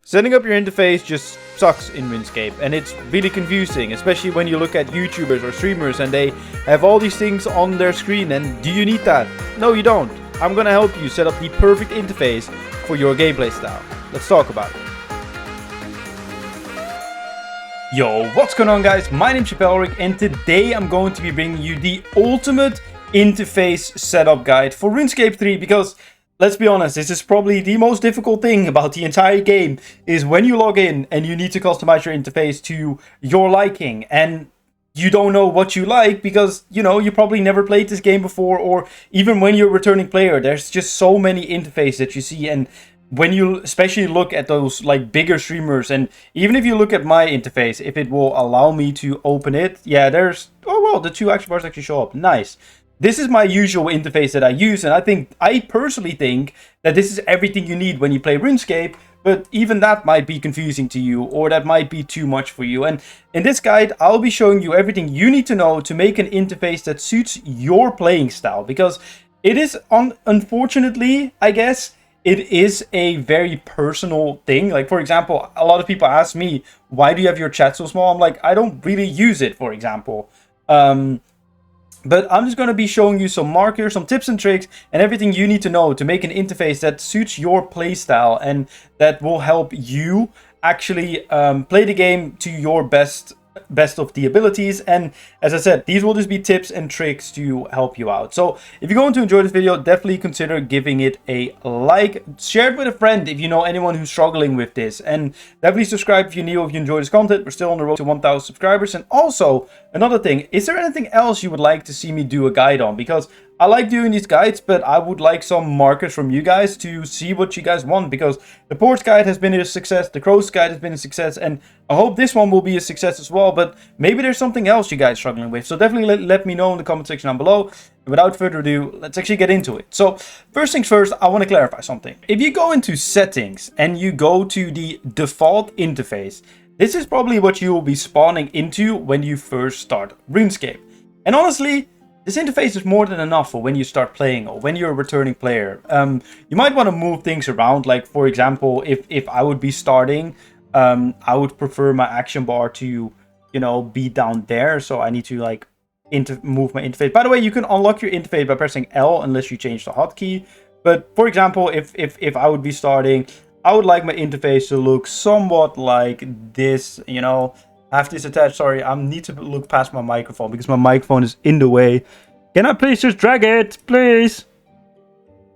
Setting up your interface just sucks in RuneScape, and it's really confusing, especially when you look at YouTubers or streamers and they have all these things on their screen. And do you need that? No, you don't. I'm gonna help you set up the perfect interface for your gameplay style. Let's talk about it. Yo, what's going on, guys? My name's Chappellrick, and today I'm going to be bringing you the ultimate interface setup guide for RuneScape 3, because let's be honest, this is probably the most difficult thing about the entire game, is when you log in and you need to customize your interface to your liking, and you don't know what you like because, you know, you probably never played this game before, or even when you're a returning player, there's just so many interfaces that you see. And when you especially look at those like bigger streamers, and even if you look at my interface, if it will allow me to open it, yeah, there's, oh well, the two action bars actually show up. Nice. This is my usual interface that I use, and I personally think that this is everything you need when you play RuneScape, but even that might be confusing to you, or that might be too much for you. And in this guide, I'll be showing you everything you need to know to make an interface that suits your playing style, because it is, unfortunately, I guess, it is a very personal thing. Like, for example, a lot of people ask me, why do you have your chat so small? I'm like, I don't really use it, for example. But I'm just going to be showing you some markers, some tips and tricks, and everything you need to know to make an interface that suits your playstyle and that will help you actually play the game to your best of the abilities. And as I said, these will just be tips and tricks to help you out. So if you're going to enjoy this video, definitely consider giving it a like. Share it with a friend if you know anyone who's struggling with this, and definitely subscribe if you're new, if you enjoy this content. We're still on the road to 1,000 subscribers. And also another thing, is there anything else you would like to see me do a guide on? Because I like doing these guides, but I would like some markers from you guys to see what you guys want, because the Ports guide has been a success, the Crows guide has been a success, and I hope this one will be a success as well. But maybe there's something else you guys are struggling with, so definitely let me know in the comment section down below. And without further ado, let's actually get into it. So first things first, I want to clarify something. If you go into settings and you go to the default interface, this is probably what you will be spawning into when you first start RuneScape. And honestly, this interface is more than enough for when you start playing or when you're a returning player. You might want to move things around. Like, for example, if I would be starting, I would prefer my action bar to, you know, be down there. So I need to like move my interface. By the way, you can unlock your interface by pressing L unless you change the hotkey. But for example, if I would be starting, I would like my interface to look somewhat like this, you know. I have this attached. Sorry, I need to look past my microphone because my microphone is in the way. Can I please just drag it, please?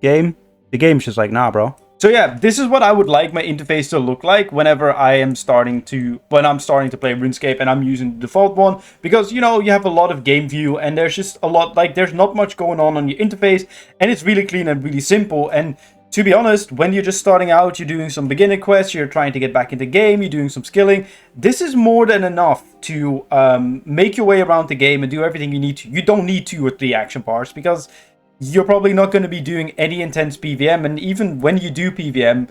Game? The game's just like, nah, bro. So yeah, this is what I would like my interface to look like whenever I'm starting to play RuneScape, and I'm using the default one, because, you know, you have a lot of game view and there's just a lot, like, there's not much going on your interface, and it's really clean and really simple. And to be honest, when you're just starting out, you're doing some beginner quests, you're trying to get back into the game, you're doing some skilling, this is more than enough to make your way around the game and do everything you need to. You don't need 2 or 3 action bars, because you're probably not going to be doing any intense PVM. And even when you do PVM,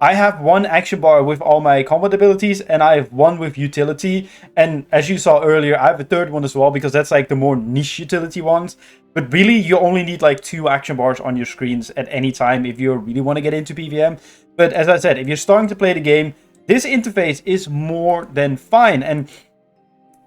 I have 1 action bar with all my combat abilities, and I have 1 with utility. And as you saw earlier, I have a 3rd one as well, because that's like the more niche utility ones. But really, you only need like 2 action bars on your screens at any time if you really want to get into PVM. But as I said, if you're starting to play the game, this interface is more than fine. And,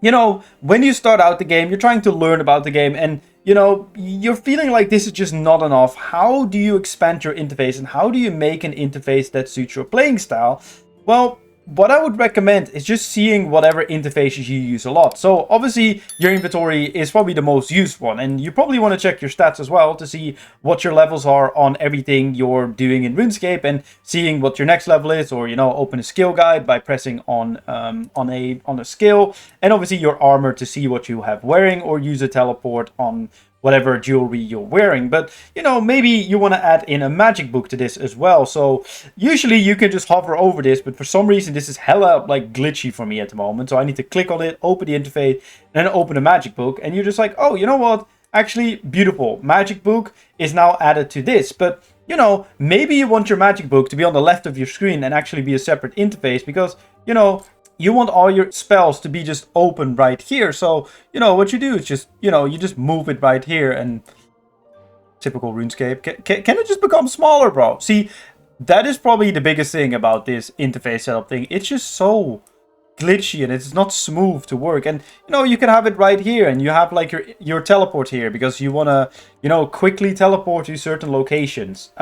you know, when you start out the game, you're trying to learn about the game, and, you know, you're feeling like this is just not enough. How do you expand your interface, and how do you make an interface that suits your playing style? Well, what I would recommend is just seeing whatever interfaces you use a lot. So obviously your inventory is probably the most used one, and you probably want to check your stats as well to see what your levels are on everything you're doing in RuneScape, and seeing what your next level is, or, you know, open a skill guide by pressing on a skill, and obviously your armor to see what you have wearing, or use a teleport on whatever jewelry you're wearing. But, you know, maybe you want to add in a magic book to this as well. So usually you can just hover over this, but for some reason this is hella like glitchy for me at the moment. So I need to click on it, open the interface, and then open a magic book, and you're just like, oh, you know what, actually beautiful, magic book is now added to this. But, you know, maybe you want your magic book to be on the left of your screen and actually be a separate interface, because, you know, you want all your spells to be just open right here. So, you know, what you do is just, you know, you just move it right here. And typical RuneScape. Can it just become smaller, bro? See, that is probably the biggest thing about this interface setup thing. It's just so glitchy and it's not smooth to work. And you know, you can have it right here, and you have like your teleport here because you want to, you know, quickly teleport to certain locations.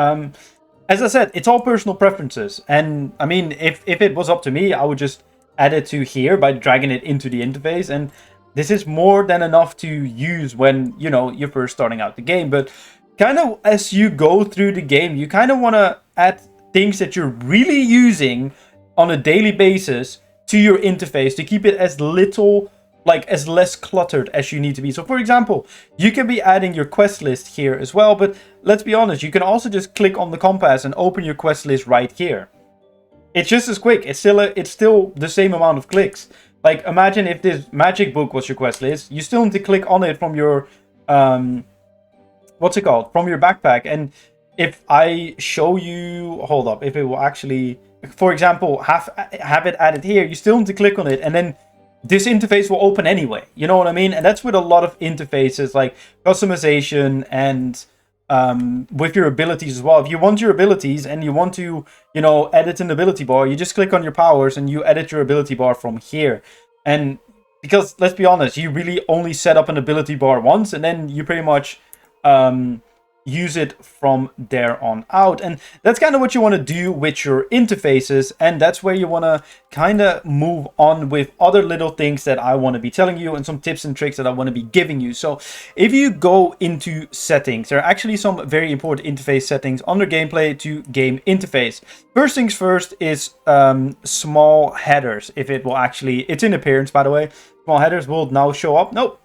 As I said, it's all personal preferences. And I mean, if it was up to me, I would just add it to here by dragging it into the interface. And this is more than enough to use when, you know, you're first starting out the game. But kind of as you go through the game, you kind of want to add things that you're really using on a daily basis to your interface to keep it as little, like as less cluttered as you need to be. So for example, you can be adding your quest list here as well, but let's be honest, you can also just click on the compass and open your quest list right here. It's just as quick. It's still the same amount of clicks. Like imagine if this magic book was your quest list, you still need to click on it from your what's it called? From your backpack. And if I show you, hold up, if it will actually, for example, have it added here, you still need to click on it, and then this interface will open anyway. You know what I mean? And that's with a lot of interfaces, like customization and with your abilities as well. If you want your abilities and you want to, you know, edit an ability bar, you just click on your powers and you edit your ability bar from here. And because let's be honest, you really only set up an ability bar once, and then you pretty much use it from there on out. And that's kind of what you want to do with your interfaces, and that's where you want to kind of move on with other little things that I want to be telling you and some tips and tricks that I want to be giving you. So if you go into settings, there are actually some very important interface settings under gameplay to game interface. First things first is small headers. If it will actually, it's in appearance by the way, small headers will now show up. Nope,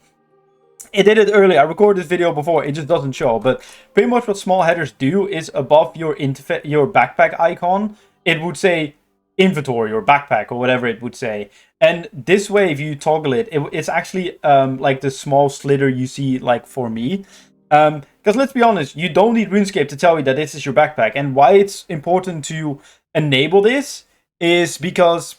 it did it earlier. I recorded this video before. It just doesn't show. But pretty much what small headers do is above your backpack icon, it would say inventory or backpack or whatever it would say. And this way, if you toggle it, it's actually like the small slider you see like for me. Because let's be honest, you don't need RuneScape to tell you that this is your backpack. And why it's important to enable this is because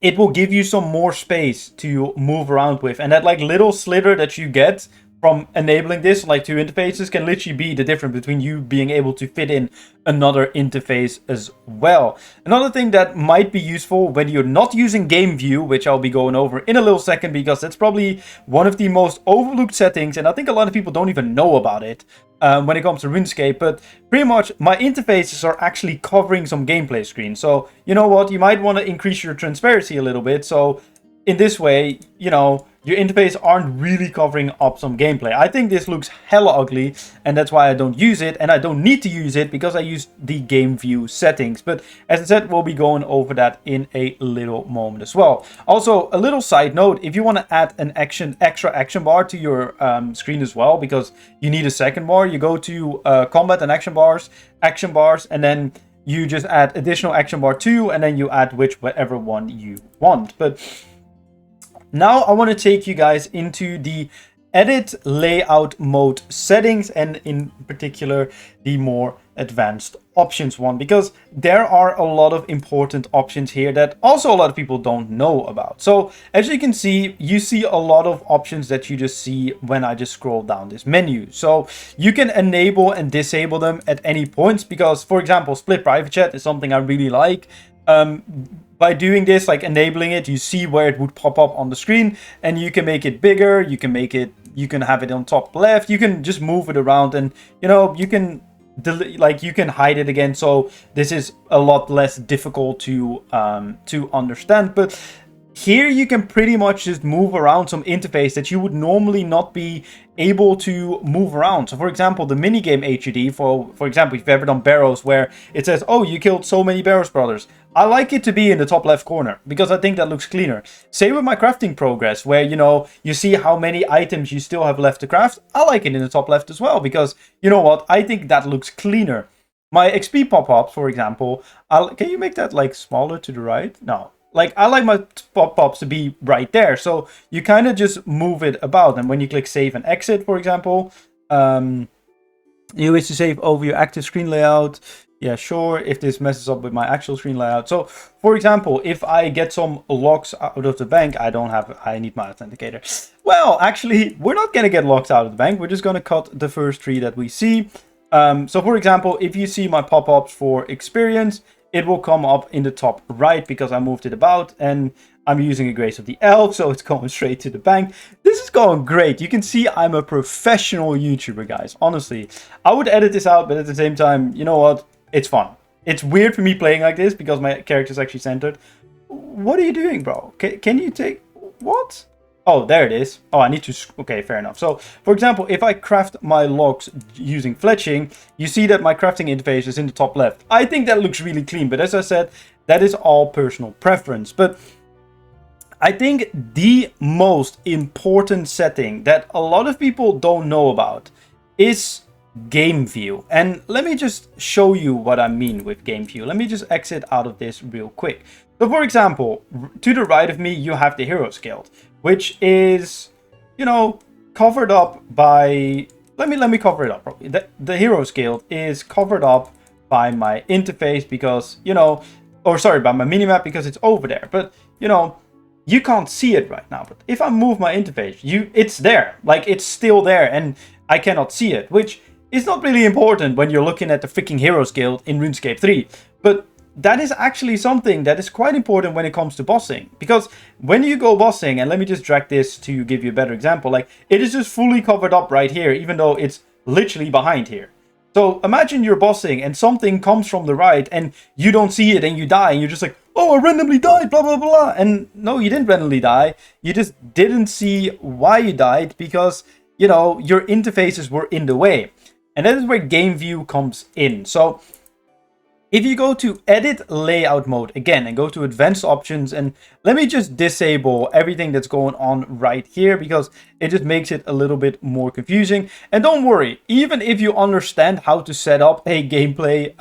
it will give you some more space to move around with. And that like little slider that you get from enabling this, like two interfaces, can literally be the difference between you being able to fit in another interface as well. Another thing that might be useful when you're not using game view, which I'll be going over in a little second, because that's probably one of the most overlooked settings, and I think a lot of people don't even know about it when it comes to RuneScape. But pretty much my interfaces are actually covering some gameplay screens. So you know what, you might want to increase your transparency a little bit, so in this way, you know, your interface aren't really covering up some gameplay. I think this looks hella ugly, and that's why I don't use it, and I don't need to use it because I use the game view settings. But as I said, we'll be going over that in a little moment as well. Also, a little side note, if you want to add an extra action bar to your screen as well, because you need a second bar, you go to combat and action bars, and then you just add additional action bar 2, and then you add whichever one you want. But now I want to take you guys into the edit layout mode settings, and in particular the more advanced options one, because there are a lot of important options here that also a lot of people don't know about. So as you can see, you see a lot of options that you just see when I just scroll down this menu. So you can enable and disable them at any points, because for example, split private chat is something I really like. By doing this, like enabling it, you see where it would pop up on the screen, and you can make it bigger, you can have it on top left, you can just move it around, and you know, you can you can hide it again. So this is a lot less difficult to understand. But here you can pretty much just move around some interface that you would normally not be able to move around. So for example, the minigame HUD, for example, if you've ever done Barrows, where it says, oh, you killed so many Barrows brothers, I like it to be in the top left corner because I think that looks cleaner. Same with my crafting progress, where, you know, you see how many items you still have left to craft. I like it in the top left as well because, you know what, I think that looks cleaner. My XP pop-ups, for example, can you make that like smaller to the right? No. Like, I like my pop-ups to be right there. So you kind of just move it about. And when you click save and exit, for example, you wish to save over your active screen layout. Yeah, sure, if this messes up with my actual screen layout. So, for example, if I get some locks out of the bank, I need my authenticator. Well, actually, we're not going to get locks out of the bank. We're just going to cut the first 3 that we see. So for example, if you see my pop-ups for experience, it will come up in the top right because I moved it about, and I'm using a Grace of the Elf, so it's going straight to the bank. This is going great. You can see I'm a professional YouTuber, guys. Honestly, I would edit this out, but at the same time, you know what? It's fun. It's weird for me playing like this because my character is actually centered. What are you doing, bro? Can you take... What? Oh, there it is. Oh, I need to... Okay, fair enough. So, for example, if I craft my logs using fletching, you see that my crafting interface is in the top left. I think that looks really clean, but as I said, that is all personal preference. But I think the most important setting that a lot of people don't know about is game view. And let me just show you what I mean with game view. Let me just exit out of this real quick. So, for example, to the right of me, you have the Heroes Guild, which is, you know, covered up by... Let me cover it up properly. The Heroes Guild is covered up by my interface because, you know, or sorry, by my minimap because it's over there. But, you know, you can't see it right now. But if I move my interface, it's there. Like, it's still there and I cannot see it, which is not really important when you're looking at the freaking Heroes Guild in RuneScape 3. But that is actually something that is quite important when it comes to bossing. Because when you go bossing, and let me just drag this to give you a better example, like, it is just fully covered up right here, even though it's literally behind here. So imagine you're bossing and something comes from the right and you don't see it and you die and you're just like, oh, I randomly died, blah, blah, blah. And no, you didn't randomly die. You just didn't see why you died because, you know, your interfaces were in the way. And that is where game view comes in. So if you go to edit layout mode again and go to advanced options, and let me just disable everything that's going on right here because it just makes it a little bit more confusing. And don't worry, even if you understand how to set up a gameplay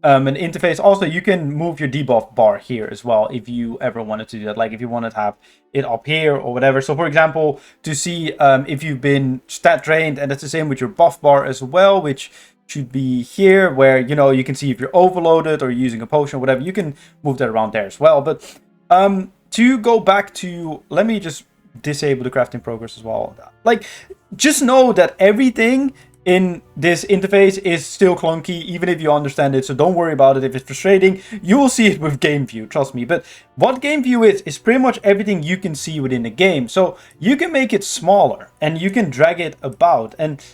an interface, also you can move your debuff bar here as well if you ever wanted to do that, like if you wanted to have it up here or whatever. So for example, to see if you've been stat drained, and that's the same with your buff bar as well, which should be here, where, you know, you can see if you're overloaded or using a potion or whatever. You can move that around there as well. But to go back to, let me just disable the crafting progress as well. Like, just know that everything in this interface is still clunky, even if you understand it. So don't worry about it. If it's frustrating, you will see it with game view, trust me. But what game view is pretty much everything you can see within the game. So you can make it smaller and you can drag it about, and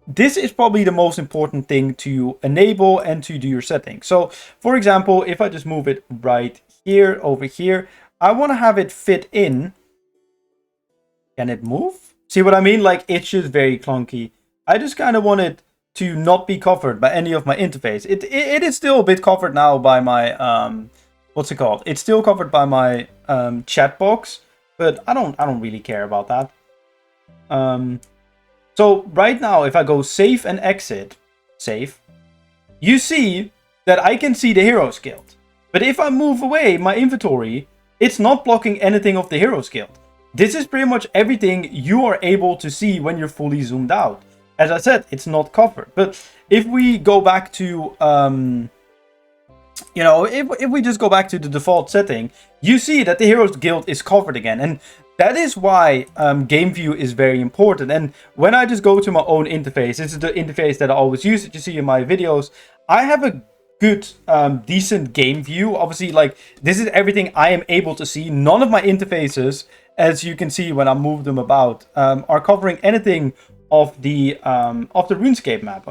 this is probably the most important thing to enable and to do your settings. So, for example, if I just move it right here, over here, I want to have it fit in. Can it move? See what I mean? Like, it's just very clunky. I just kind of want it to not be covered by any of my interface. It is still a bit covered now by my, what's it called? It's still covered by my chat box, but I don't really care about that. So right now, if I go save and exit, save, you see that I can see the Heroes Guild. But if I move away my inventory, it's not blocking anything of the Heroes Guild. This is pretty much everything you are able to see when you're fully zoomed out. As I said, it's not covered. But if we go back to, you know, if we just go back to the default setting, you see that the Heroes Guild is covered again. And that is why game view is very important. And when I just go to my own interface, this is the interface that I always use, that you see in my videos, I have a good, decent game view. Obviously, like, this is everything I am able to see. None of my interfaces, as you can see when I move them about, are covering anything of the RuneScape map.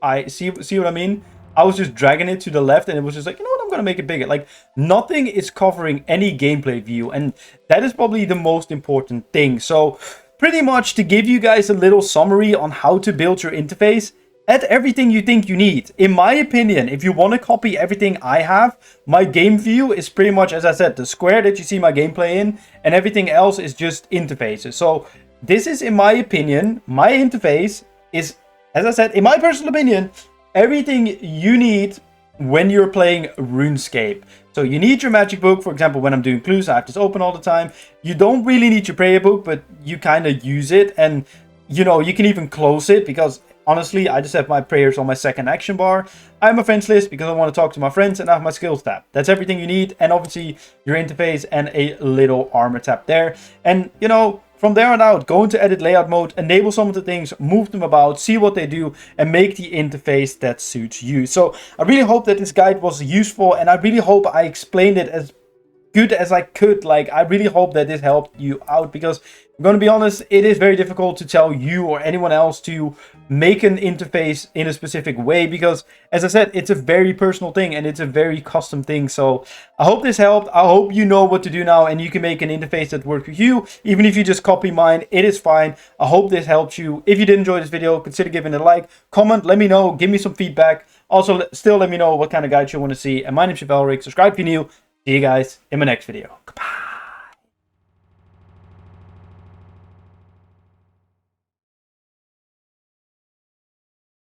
I see what I mean? I was just dragging it to the left and it was just like, you know what, I'm going to make it bigger. Like, nothing is covering any gameplay view, and that is probably the most important thing. So pretty much to give you guys a little summary on how to build your interface, add everything you think you need. In my opinion, if you want to copy everything I have, my game view is pretty much, as I said, the square that you see my gameplay in, and everything else is just interfaces. So this is, in my opinion, my interface is, as I said, in my personal opinion, everything you need when you're playing RuneScape. So you need your magic book. For example, when I'm doing clues, I have this open all the time. You don't really need your prayer book, but you kind of use it. And, you know, you can even close it because, honestly, I just have my prayers on my second action bar. I have my friends list because I want to talk to my friends, and I have my skills tab. That's everything you need. And obviously your interface and a little armor tab there. And, you know, from there on out, go into edit layout mode, enable some of the things, move them about, see what they do, and make the interface that suits you. So I really hope that this guide was useful, and I really hope I explained it as good as I could. Like, I really hope that this helped you out, because I'm going to be honest, it is very difficult to tell you or anyone else to make an interface in a specific way, because as I said, it's a very personal thing and it's a very custom thing. So I hope this helped. I hope you know what to do now and you can make an interface that works with you. Even if you just copy mine, it is fine. I hope this helps you. If you did enjoy this video, consider giving it a like, comment, let me know, give me some feedback. Also, still let me know what kind of guides you want to see. And my name's Valric. Subscribe if you're new. See you guys in my next video.